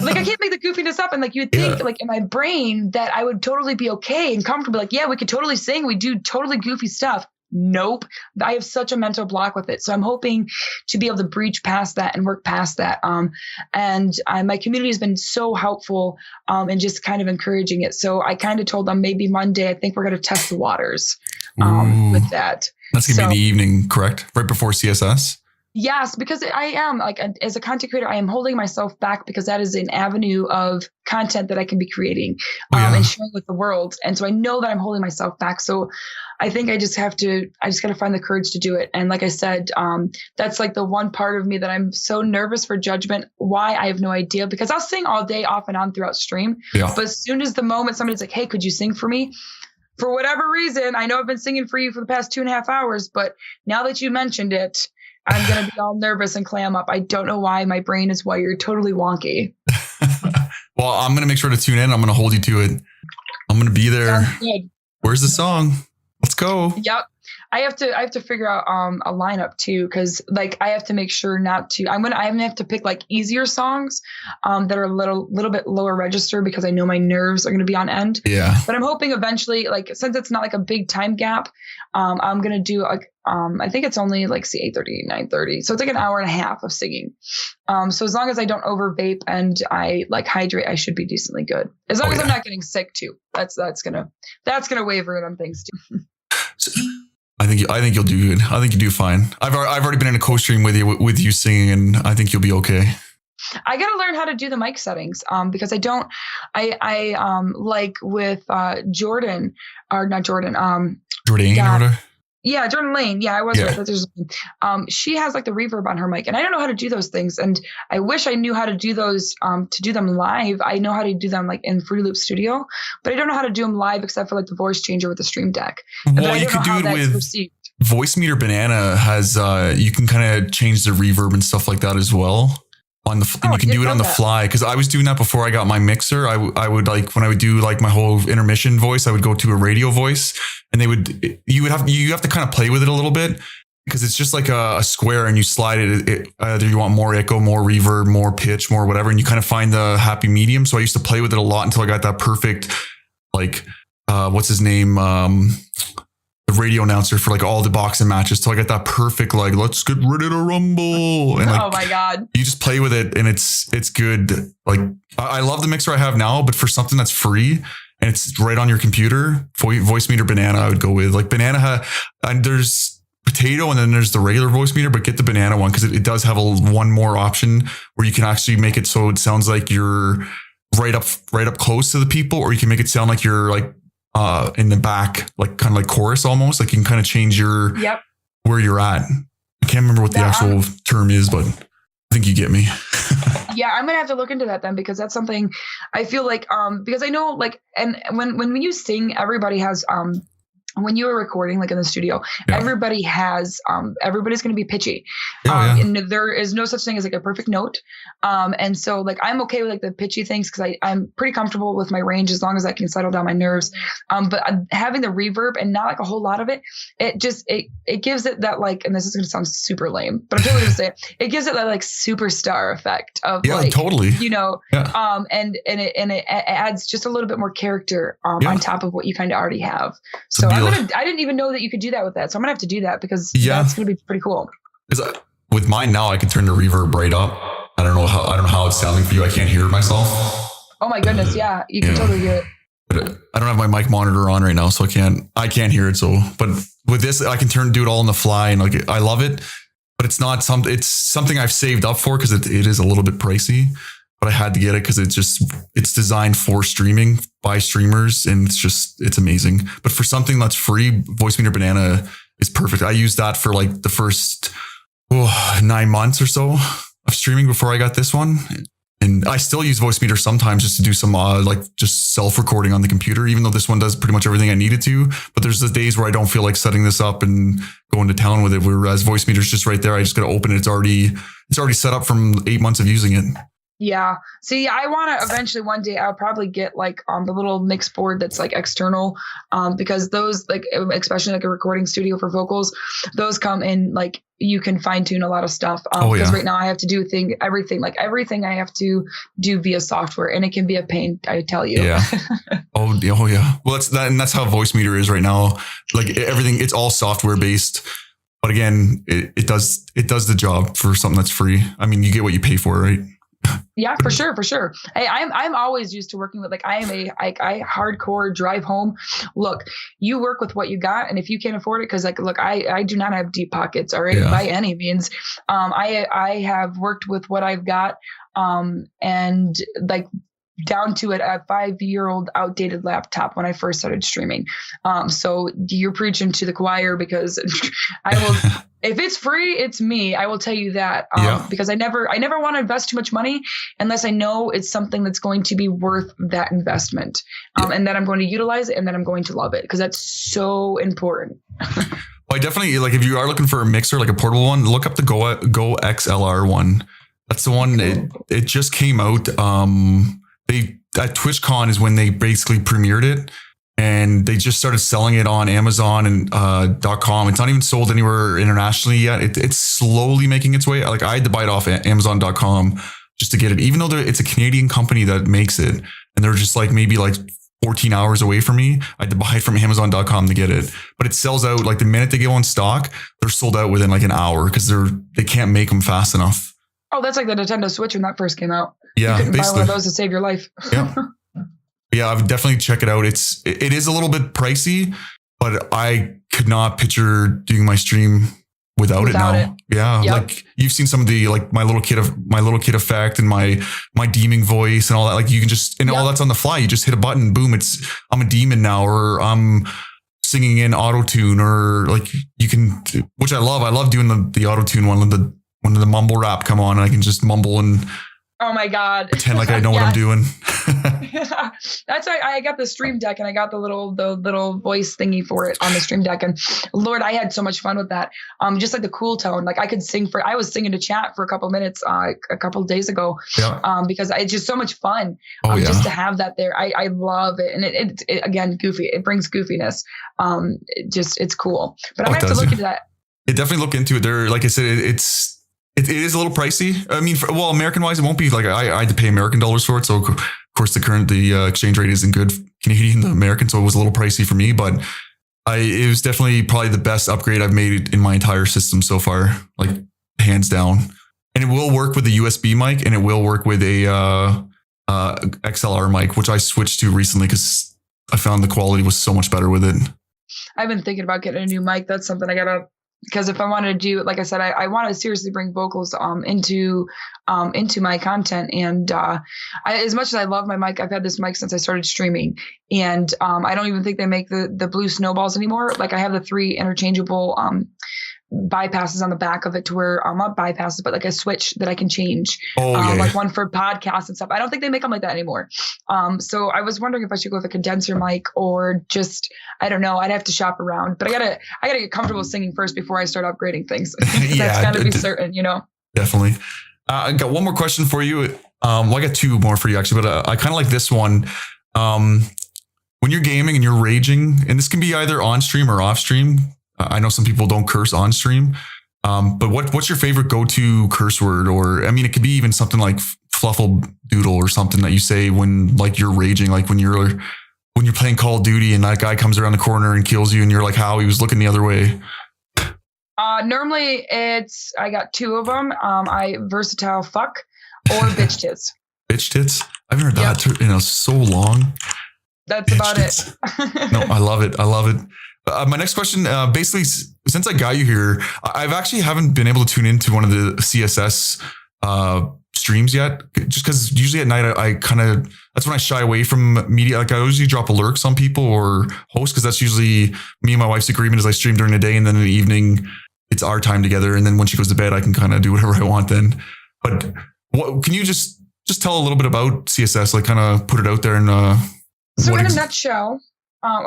Like, I can't make the goofiness up. And like, you'd think like in my brain that I would totally be okay and comfortable. Like, yeah, we could totally sing. We do totally goofy stuff. Nope. I have such a mental block with it. So I'm hoping to be able to breach past that and work past that. And my community has been so helpful, and just kind of encouraging it. So I kind of told them maybe Monday, I think we're going to test the waters, with that. That's going to be in the evening, correct? Right before CSS? Yes, because I am like, as a content creator, I am holding myself back because that is an avenue of content that I can be creating, and sharing with the world. And so I know that I'm holding myself back. So I think I just got to find the courage to do it. And like I said, that's like the one part of me that I'm so nervous for judgment. Why? I have no idea, because I'll sing all day off and on throughout stream. Yeah. But as soon as the moment somebody's like, hey, could you sing for me? For whatever reason, I know I've been singing for you for the past 2.5 hours, but now that you mentioned it, I'm going to be all nervous and clam up. I don't know why. My brain is wired totally wonky. Well, I'm going to make sure to tune in. I'm going to hold you to it. I'm going to be there. Where's the song? Let's go. Yep. I have to figure out a lineup too, because like I have to make sure not to. I'm gonna have to pick like easier songs that are a little bit lower register, because I know my nerves are gonna be on end. Yeah. But I'm hoping eventually, like, since it's not like a big time gap, I'm gonna do like I think it's only like 8:30, 9:30, so it's like an hour and a half of singing. So as long as I don't over vape and I like hydrate, I should be decently good. As long as I'm not getting sick too. That's gonna waver in on things too. I think you'll do good. I think you do fine. I've already been in a co-stream with you singing, and I think you'll be okay. I got to learn how to do the mic settings because I don't. I like with Jordan or not Jordan. Jordan or whatever. Yeah, Jordan Lane. Yeah, I was right. That's she has like the reverb on her mic, and I don't know how to do those things. And I wish I knew how to do those to do them live. I know how to do them like in Fruity Loop Studio, but I don't know how to do them live except for like the voice changer with the Stream Deck. Well, you could do it with Voice Meter Banana has you can kind of change the reverb and stuff like that as well. And you can do it on the fly, because I was doing that before I got my mixer. I would like when I would do like my whole intermission voice, I would go to a radio voice, and you have to kind of play with it a little bit, because it's just like a square, and you slide it. Either you want more echo, more reverb, more pitch, more whatever, and you kind of find the happy medium. So I used to play with it a lot until I got that perfect, like what's his name, the radio announcer for like all the boxing matches. So I got that perfect, like, let's get ready to rumble. And like, oh my God, you just play with it and it's good. Like I love the mixer I have now, but for something that's free and it's right on your computer, Voice Meter Banana, I would go with like Banana. And there's Potato and then there's the regular Voice Meter, but get the Banana one, because it does have one more option where you can actually make it so it sounds like you're right up close to the people, or you can make it sound like you're like in the back, like kind of like chorus almost. Like you can kind of change your where you're at. I can't remember what the actual term is, but I think you get me. Yeah, I'm gonna have to look into that then, because that's something I feel like because I know like, and when you sing, everybody has when you are recording like in the studio, everybody has everybody's going to be pitchy. And there is no such thing as like a perfect note. And so like I'm okay with like the pitchy things because I'm pretty comfortable with my range as long as I can settle down my nerves. But having the reverb and not like a whole lot of it, it just it gives it that like, and this is going to sound super lame, but I'm totally going to say it gives it that like superstar effect of like, totally, you know, and it adds just a little bit more character on top of what you kind of already have. So I didn't even know that you could do that with that. So I'm gonna have to do that because that's gonna be pretty cool. With mine now, I can turn the reverb right up. I don't know how it's sounding for you. I can't hear it myself. Oh my goodness, yeah, you can totally hear it. But I don't have my mic monitor on right now, so I can't hear it. So, but with this, I can do it all on the fly, and like I love it. But it's something I've saved up for because it is a little bit pricey. But I had to get it because it's designed for streaming by streamers, and it's amazing. But for something that's free, Voice Meter Banana is perfect. I used that for like the first 9 months or so of streaming before I got this one. And I still use Voice Meter sometimes just to do some like just self-recording on the computer, even though this one does pretty much everything I needed to. But there's the days where I don't feel like setting this up and going to town with it, whereas Voice Meter's just right there. I just got to open it. It's already set up from 8 months of using it. Yeah. See, I want to eventually one day I'll probably get like the little mix board that's like external because those like especially like a recording studio for vocals, those come in like you can fine tune a lot of stuff because right now I have to do everything I have to do via software, and it can be a pain, I tell you. Yeah. Oh yeah. Well, that's how Voice Meter is right now. Like everything, it's all software based. But again, it does the job for something that's free. I mean, you get what you pay for, right? Yeah, for sure. Hey, I'm always used to working with like I hardcore drive home. Look, you work with what you got, and if you can't afford it, because like look, I do not have deep pockets, all right, by any means. I have worked with what I've got, and like down to a 5-year-old outdated laptop when I first started streaming. So you're preaching to the choir because I will. If it's free, it's me. I will tell you that because I never want to invest too much money unless I know it's something that's going to be worth that investment, and that I'm going to utilize it and that I'm going to love it, because that's so important. I definitely like if you are looking for a mixer, like a portable one, look up the Go XLR one. That's the one. It just came out. At TwitchCon is when they basically premiered it. And they just started selling it on Amazon and .com. It's not even sold anywhere internationally yet. It's slowly making its way. Like I had to buy it off Amazon.com just to get it, even though it's a Canadian company that makes it. And they're just like maybe like 14 hours away from me. I had to buy it from Amazon.com to get it. But it sells out like the minute they go in stock, they're sold out within like an hour because they can't make them fast enough. Oh, that's like the Nintendo Switch when that first came out. Yeah, you couldn't buy one of those to save your life. Yeah. Yeah, I would definitely check it out. It is a little bit pricey, but I could not picture doing my stream without it now. It. Yeah. Yep. Like you've seen some of the, like my little kid effect and my deeming voice and all that. Like you can just, and all that's on the fly. You just hit a button, boom. I'm a demon now, or I'm singing in auto tune, or like you can, which I love. I love doing the auto tune one when the mumble rap come on and I can just mumble and oh my God, pretend like I know what I'm doing. Yeah, that's why I got the Stream Deck and I got the little voice thingy for it on the Stream Deck. And Lord, I had so much fun with that. Just like the cool tone, like I was singing to chat for a couple minutes a couple of days ago. Yeah. Because it's just so much fun. Just to have that there. I love it. And it again, goofy. It brings goofiness. It's cool. But I might have to look into that. Definitely look into it. There, like I said, it is a little pricey. I mean, American wise, it won't be like I had to pay American dollars for it. So of course the exchange rate isn't good Canadian to American. So it was a little pricey for me, but it was definitely probably the best upgrade I've made in my entire system so far, like hands down. And it will work with the USB mic and it will work with a XLR mic, which I switched to recently because I found the quality was so much better with it. I've been thinking about getting a new mic. That's something I gotta. Because if I want to do, like I said, I want to seriously bring vocals into my content. And as much as I love my mic, I've had this mic since I started streaming. And I don't even think they make the blue snowballs anymore. Like I have the 3 interchangeable bypasses on the back of it to where not bypasses, but like a switch that I can change. Like one for podcasts and stuff. I don't think they make them like that anymore. So I was wondering if I should go with a condenser mic or just, I don't know. I'd have to shop around, but I gotta get comfortable singing first before I start upgrading things. That's gotta be certain, Definitely. I got one more question for you. Well, I got 2 more for you actually, but I kind of like this one. When you're gaming and you're raging, and this can be either on stream or off stream. I know some people don't curse on stream, but what's your favorite go-to curse word? Or, I mean, it could be even something like fluffle doodle or something that you say when like you're raging, like when you're playing Call of Duty and that guy comes around the corner and kills you and you're like, how he was looking the other way. Normally I got 2 of them. I versatile fuck or bitch tits. Bitch tits? I've heard that in so long. That's bitch about tits. It. No, I love it. My next question, basically, since I got you here, I've actually haven't been able to tune into one of the CSS streams yet, just because usually at night I kind of, that's when I shy away from media. Like I usually drop alerts on people or host, because that's usually me and my wife's agreement is I stream during the day and then in the evening it's our time together. And then when she goes to bed, I can kind of do whatever I want then. But can you just tell a little bit about CSS, like kind of put it out there and so in a nutshell.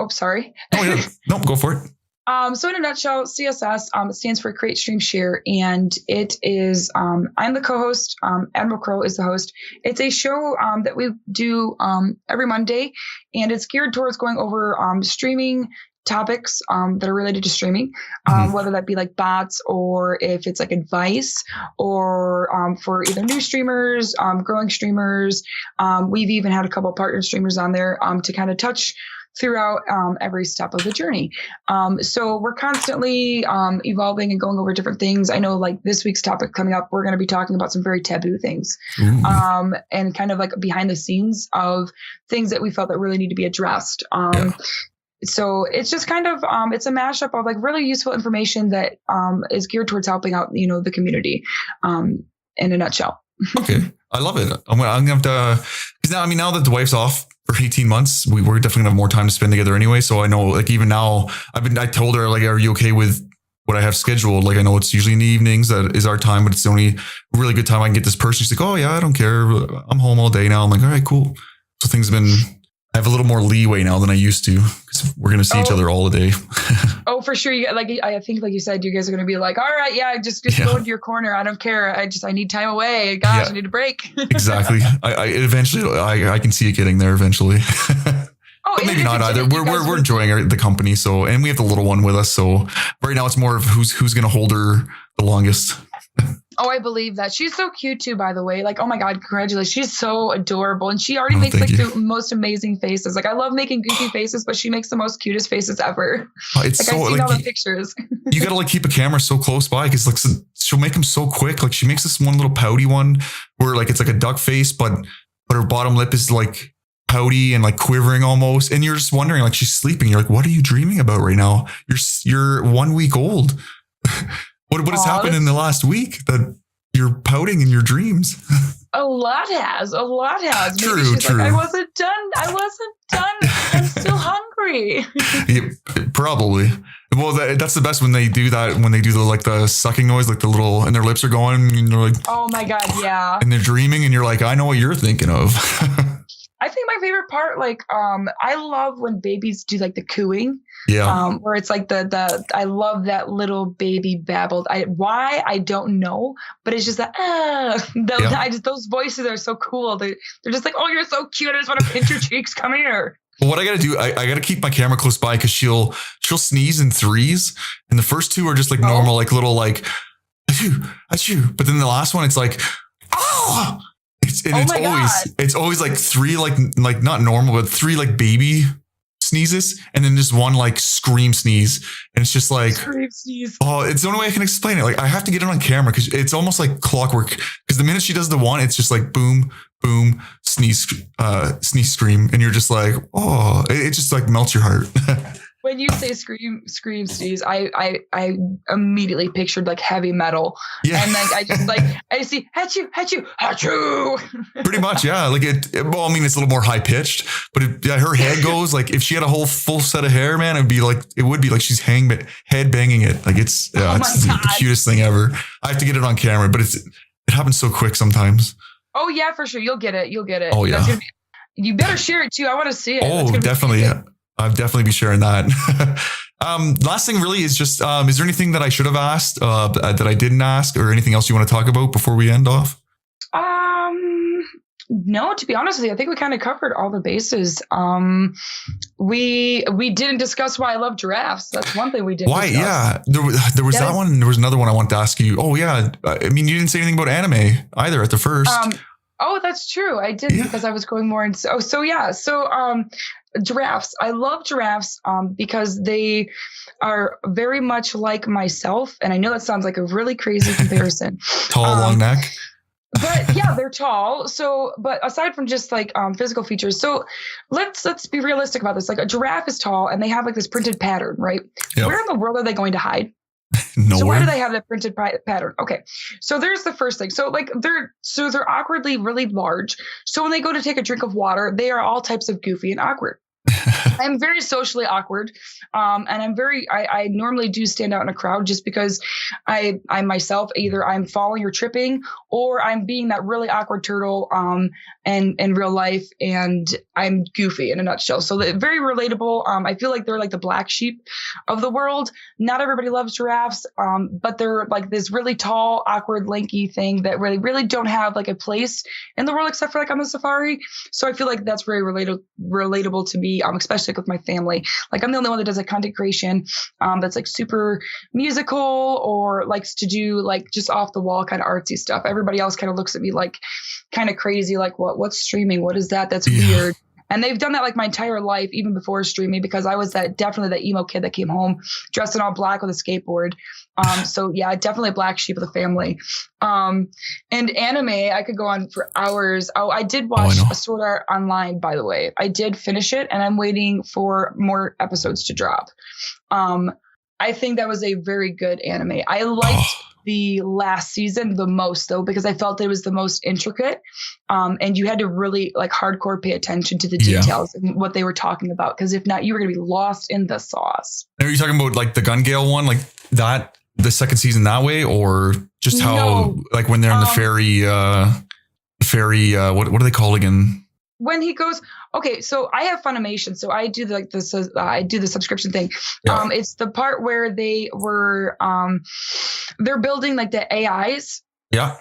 Sorry. Oh, yeah. No, go for it. So in a nutshell, CSS, it stands for Create, Stream, Share. And it is, I'm the co-host. Admiral Crow is the host. It's a show that we do every Monday. And it's geared towards going over streaming topics that are related to streaming, whether that be like bots or if it's like advice or for either new streamers, growing streamers. We've even had a couple of partner streamers on there to kind of touch throughout every step of the journey. So we're constantly evolving and going over different things. I know like this week's topic coming up, we're going to be talking about some very taboo things and kind of like behind the scenes of things that we felt that really need to be addressed. So it's just kind of, it's a mashup of like really useful information that is geared towards helping out, the community in a nutshell. Okay. I love it. I'm going to have to, because now that the wife's off for 18 months, we're definitely gonna have more time to spend together anyway. So I know like even now I told her like, are you okay with what I have scheduled? Like I know it's usually in the evenings that is our time, but it's the only really good time I can get this person. She's like, oh yeah, I don't care. I'm home all day now. I'm like, all right, cool. So things have been, I have a little more leeway now than I used to because we're going to see each other all the day. Oh, for sure. I think like you said, you guys are going to be like, all right, yeah, just go into your corner. I don't care. I need time away. Gosh, I need a break. Exactly. I can see it getting there eventually. But maybe not either. We're enjoying the company. So, and we have the little one with us. So right now it's more of who's going to hold her the longest. Oh, I believe that. She's so cute too, by the way. Like, oh my God, congratulations. She's so adorable. And she already makes like the most amazing faces. Like I love making goofy faces, but she makes the most cutest faces ever. It's like so, I've seen all the pictures. You got to like keep a camera so close by because like she'll make them so quick. Like she makes this one little pouty one where like it's like a duck face, but her bottom lip is like pouty and like quivering almost. And you're just wondering, like she's sleeping. You're like, what are you dreaming about right now? You're 1 week old. What has happened in the last week that you're pouting in your dreams? A lot has. Maybe True, she's true. like, I wasn't done. I'm still hungry. Yeah, probably. Well, that's the best when they do that. When they do the sucking noise, like the little, and their lips are going, and they're like, oh my God, yeah. And they're dreaming, and you're like, I know what you're thinking of. I think my favorite part, I love when babies do like the cooing. Yeah. Where it's like I love that little baby babbled. Why I don't know, but it's just that those voices are so cool. They're just like, oh, you're so cute. I just want to pinch your cheeks. Come here. Well, what I got to do, I got to keep my camera close by because she'll sneeze in threes, and the first two are just like normal, like little like, achoo. But then the last one, it's like, oh. It's always like three like not normal, but three like baby sneezes, and then just one like scream sneeze, and it's just like scream sneeze. Oh, it's the only way I can explain it. Like I have to get it on camera because it's almost like clockwork. Because the minute she does the one, it's just like boom, boom, sneeze, scream, and you're just like, oh, it just like melts your heart. When you say scream, sneeze, I immediately pictured like heavy metal. Yeah. And like I see achoo. Pretty much, yeah. Like it's a little more high pitched, but her head goes like if she had a whole full set of hair, man, it would be like she's head banging it. Like it's the cutest thing ever. I have to get it on camera, but it happens so quick sometimes. Oh yeah, for sure. You'll get it. Oh yeah. You better share it too. I want to see it. Oh, definitely. I'll definitely be sharing that. Last thing really is just, is there anything that I should have asked that I didn't ask, or anything else you want to talk about before we end off? No, to be honest with you, I think we kind of covered all the bases. We didn't discuss why I love giraffes. That's one thing we didn't discuss. Yeah. There was that one. There was another one I wanted to ask you. Oh yeah. I mean, you didn't say anything about anime either at the first. Oh, that's true. I did because I was going more into. Giraffes. I love giraffes because they are very much like myself. And I know that sounds like a really crazy comparison. Tall, long neck. But yeah, they're tall. So, but aside from just like physical features, so let's be realistic about this. Like a giraffe is tall and they have like this printed pattern, right? Yep. Where in the world are they going to hide? Nowhere. So why do they have that printed pattern? Okay. So there's the first thing. So like they're awkwardly really large. So when they go to take a drink of water, they are all types of goofy and awkward. I'm very socially awkward. And I normally do stand out in a crowd just because I myself, either I'm falling or tripping, or I'm being that really awkward turtle, in real life, and I'm goofy in a nutshell. So they're very relatable. I feel like they're like the black sheep of the world. Not everybody loves giraffes. But they're like this really tall, awkward, lanky thing that really don't have like a place in the world except for like on the safari. So I feel like that's very relatable to me. Especially with my family. Like I'm the only one that does like content creation that's like super musical or likes to do like just off the wall kind of artsy stuff. Everybody else kind of looks at me like kind of crazy, like what's streaming? What is that? That's weird. And they've done that like my entire life, even before streaming, because I was definitely that emo kid that came home dressed in all black with a skateboard. So yeah, definitely a black sheep of the family. And anime, I could go on for hours. Oh, I did watch Sword Art Online, by the way. I did finish it, and I'm waiting for more episodes to drop. I think that was a very good anime. I liked the last season the most, though, because I felt it was the most intricate. And you had to really like hardcore pay attention to the details and what they were talking about, because if not, you were going to be lost in the sauce. Are you talking about like the Gun Gale one, like that, the second season that way, or just how like when they're in the ferry, what are they called again? When he goes, okay, so I have Funimation, so I do I do the subscription thing. Yeah. It's the part where they were, they're building like the AIs. Yeah.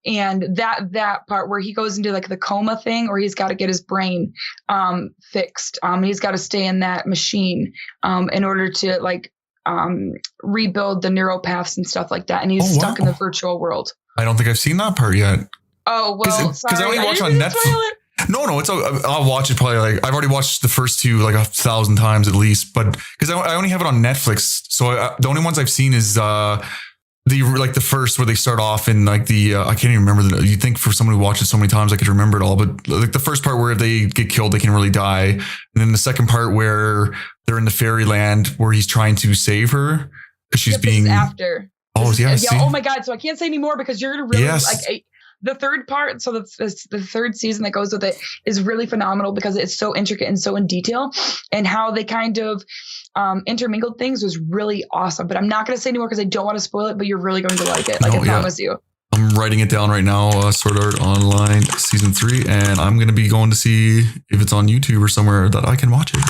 And that part where he goes into like the coma thing, or he's got to get his brain, fixed. He's got to stay in that machine, in order to like, rebuild the neural paths and stuff like that. And he's stuck in the virtual world. I don't think I've seen that part yet. Oh, well, because I only watch on Netflix. No, I'll watch it probably like I've already watched the first two like 1,000 times at least, but because I only have it on Netflix, so the only ones I've seen is the first where they start off in like the I can't even remember you'd think for someone who watched it so many times I could remember it all, but like the first part where they get killed, they can really die, and then the second part where they're in the fairyland where he's trying to save her because she's being after. Oh, Yeah. see? Oh my God. So I can't say anymore because you're going to really Yes. like the third part. So the third season that goes with it is really phenomenal because it's so intricate and so in detail, and how they kind of intermingled things was really awesome. But I'm not going to say anymore because I don't want to spoil it, but you're really going to like it. Like I promise you. I'm writing it down right now. Sword Art Online season 3, and I'm going to be going to see if it's on YouTube or somewhere that I can watch it.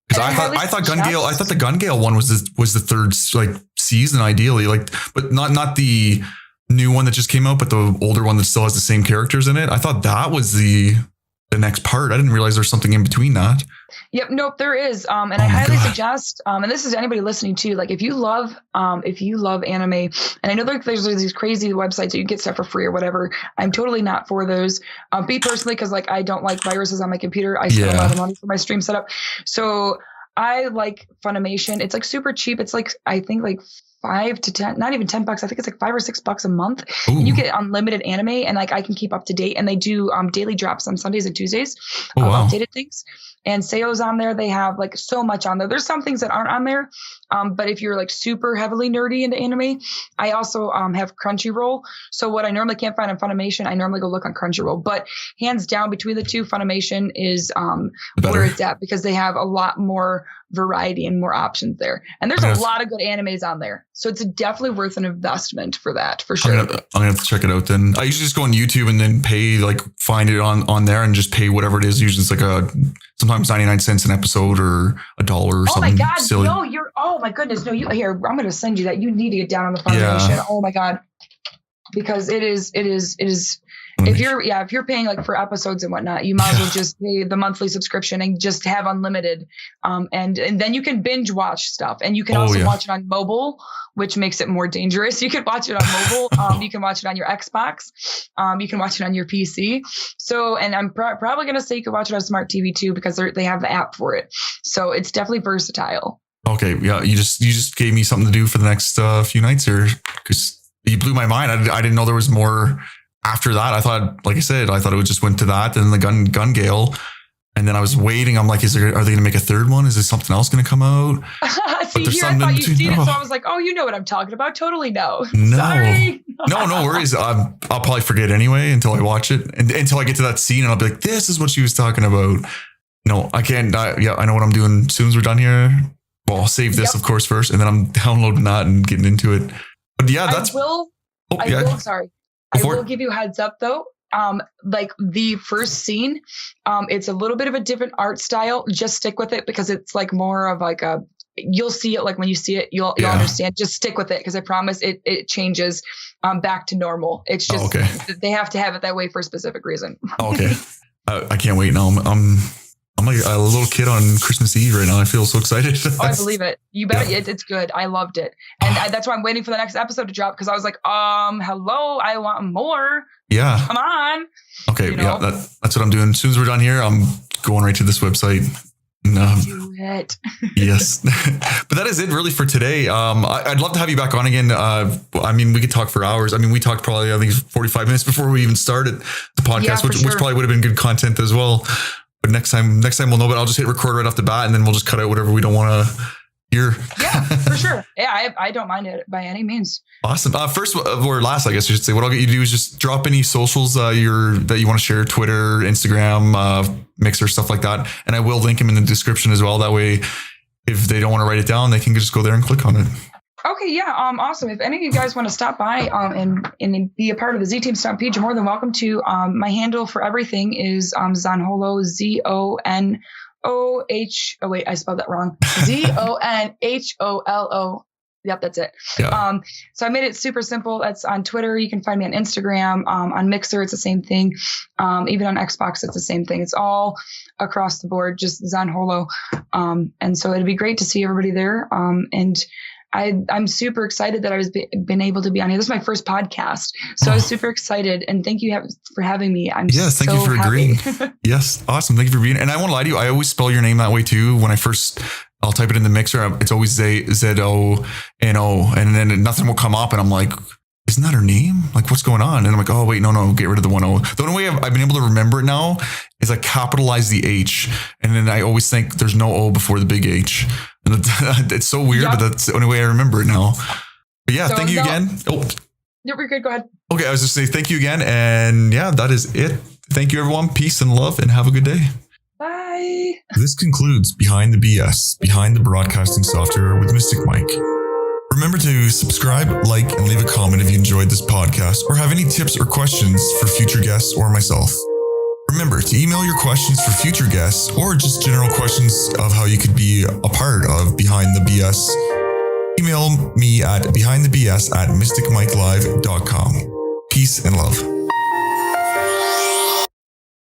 Because I thought the Gun Gale one was the third like season ideally, like, but not the new one that just came out, but the older one that still has the same characters in it. I thought that was the next part. I didn't realize there's something in between that. Yep. Nope. There is. And I highly suggest, and this is anybody listening too, like if you love anime, and I know there's these crazy websites that you get stuff for free or whatever. I'm totally not for those. Me personally, because like I don't like viruses on my computer. I spend a lot of money for my stream setup. So I like Funimation. It's like super cheap. It's like, I think like $5 to $10, not even $10. I think it's like $5 or $6 a month. Ooh. And you get unlimited anime, and like I can keep up to date. And they do daily drops on Sundays and Tuesdays, updated things. And Seo's on there. They have like so much on there. There's some things that aren't on there. But if you're like super heavily nerdy into anime, I also have Crunchyroll. So what I normally can't find on Funimation, I normally go look on Crunchyroll. But hands down between the two, Funimation is where it's at because they have a lot more variety and more options there. And there's a lot of good animes on there. So it's definitely worth an investment for that, for sure. I'm gonna have to check it out then. I usually just go on YouTube and then pay, like find it on there and just pay whatever it is. Usually it's like sometimes 99 cents an episode or $1 or something. Oh my God. Silly. No, oh my goodness. No, here, I'm going to send you that. You need to get down on the Funimation. Yeah. Oh my God. Because it is, if you're paying like for episodes and whatnot, you might as well just pay the monthly subscription and just have unlimited. And then you can binge watch stuff, and you can also watch it on mobile, which makes it more dangerous. You can watch it on mobile. You can watch it on your Xbox. You can watch it on your PC. So, and I'm probably going to say you can watch it on smart TV too, because they have the app for it. So it's definitely versatile. Okay. Yeah. You just gave me something to do for the next few nights here, because you blew my mind. I didn't know there was more. After that, I thought, like I said, it would just went to that and the gun gale. And then I was waiting. I'm like, are they going to make a third one? Is there something else going to come out? See, here I thought you'd seen it. So I was like, oh, you know what I'm talking about. Totally no. Sorry. No worries. I'll probably forget anyway until I watch it. And until I get to that scene and I'll be like, this is what she was talking about. No, I can't. I know what I'm doing as soon as we're done here. Well, I'll save this, of course, first. And then I'm downloading that and getting into it. But yeah, that's... I will give you a heads up though. Like the first scene, it's a little bit of a different art style. Just stick with it because it's like more of like you'll see it. Like when you see it, you'll understand. Just stick with it because I promise it changes back to normal. It's just they have to have it that way for a specific reason. Okay. I can't wait now. I'm like a little kid on Christmas Eve right now. I feel so excited. I believe it. You bet. Yeah. It's good. I loved it. And that's why I'm waiting for the next episode to drop, because I was like, hello, I want more. Yeah. Come on. Okay. You know? Yeah. That's what I'm doing. As soon as we're done here, I'm going right to this website. Do it. Yes. But that is it really for today. I'd love to have you back on again. I mean, we could talk for hours. I mean, we talked probably, I think 45 minutes before we even started the podcast, which probably would have been good content as well. But next time we'll know, but I'll just hit record right off the bat and then we'll just cut out whatever we don't want to hear. Yeah, for sure. Yeah, I don't mind it by any means. Awesome. First or last, I guess I should say, what I'll get you to do is just drop any socials that you want to share, Twitter, Instagram, Mixer, stuff like that. And I will link them in the description as well. That way, if they don't want to write it down, they can just go there and click on it. Okay, yeah, awesome. If any of you guys want to stop by and be a part of the Z Team Stampede, you're more than welcome to. My handle for everything is Zonholo, ZONOH. Oh wait, I spelled that wrong. ZONHOLO. Yep, that's it. Yeah. So I made it super simple. That's on Twitter. You can find me on Instagram. On Mixer, it's the same thing. Even on Xbox, it's the same thing. It's all across the board, just Zonholo. And so it'd be great to see everybody there. And I'm super excited that I was been able to be on here. This is my first podcast, so I was super excited, and thank you for having me. Thank you for agreeing. Yes, awesome. Thank you for being. And I won't lie to you, I always spell your name that way too. When I'll type it in the Mixer, it's always ZONO, and then nothing will come up, and I'm like, isn't that her name? Like, what's going on? And I'm like, oh wait, no, get rid of the 1 O. The only way I've been able to remember it now is I capitalize the H, and then I always think there's no O before the big H. And it's so weird, but that's the only way I remember it now. But yeah, thank you again. Oh, yep, you're good. Go ahead. Okay, I was just saying thank you again. And yeah, that is it. Thank you, everyone. Peace and love, and have a good day. Bye. This concludes Behind the BS, Behind the Broadcasting Software with Mystic Mike. Remember to subscribe, like, and leave a comment if you enjoyed this podcast or have any tips or questions for future guests or myself. Remember to email your questions for future guests or just general questions of how you could be a part of Behind the BS. Email me at behindthebs@mysticmikelive.com. Peace and love.